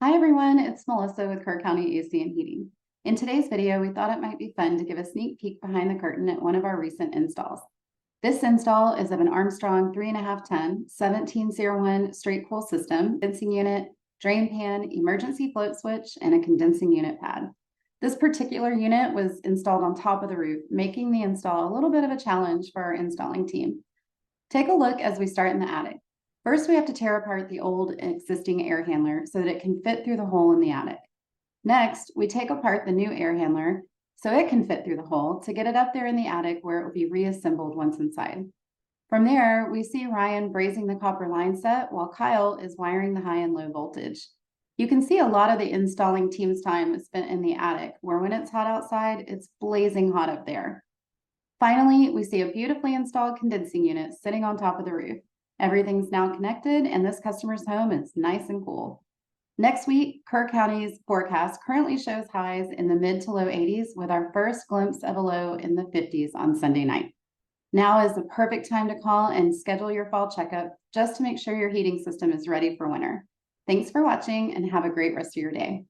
Hi everyone, it's Melissa with Kerr County AC and Heating. In today's video, we thought it might be fun to give a sneak peek behind the curtain at one of our recent installs. This install is of an Armstrong 3.5 ton 1701 straight cool system, condensing unit, drain pan, emergency float switch, and a condensing unit pad. This particular unit was installed on top of the roof, making the install a little bit of a challenge for our installing team. Take a look as we start in the attic. First, we have to tear apart the old existing air handler so that it can fit through the hole in the attic. Next, we take apart the new air handler so it can fit through the hole to get it up there in the attic where it will be reassembled once inside. From there, we see Ryan brazing the copper line set while Kyle is wiring the high and low voltage. You can see a lot of the installing team's time is spent in the attic, where when it's hot outside, it's blazing hot up there. Finally, we see a beautifully installed condensing unit sitting on top of the roof. Everything's now connected and this customer's home is nice and cool. Next week, Kerr County's forecast currently shows highs in the mid to low 80s with our first glimpse of a low in the 50s on Sunday night. Now is the perfect time to call and schedule your fall checkup just to make sure your heating system is ready for winter. Thanks for watching and have a great rest of your day.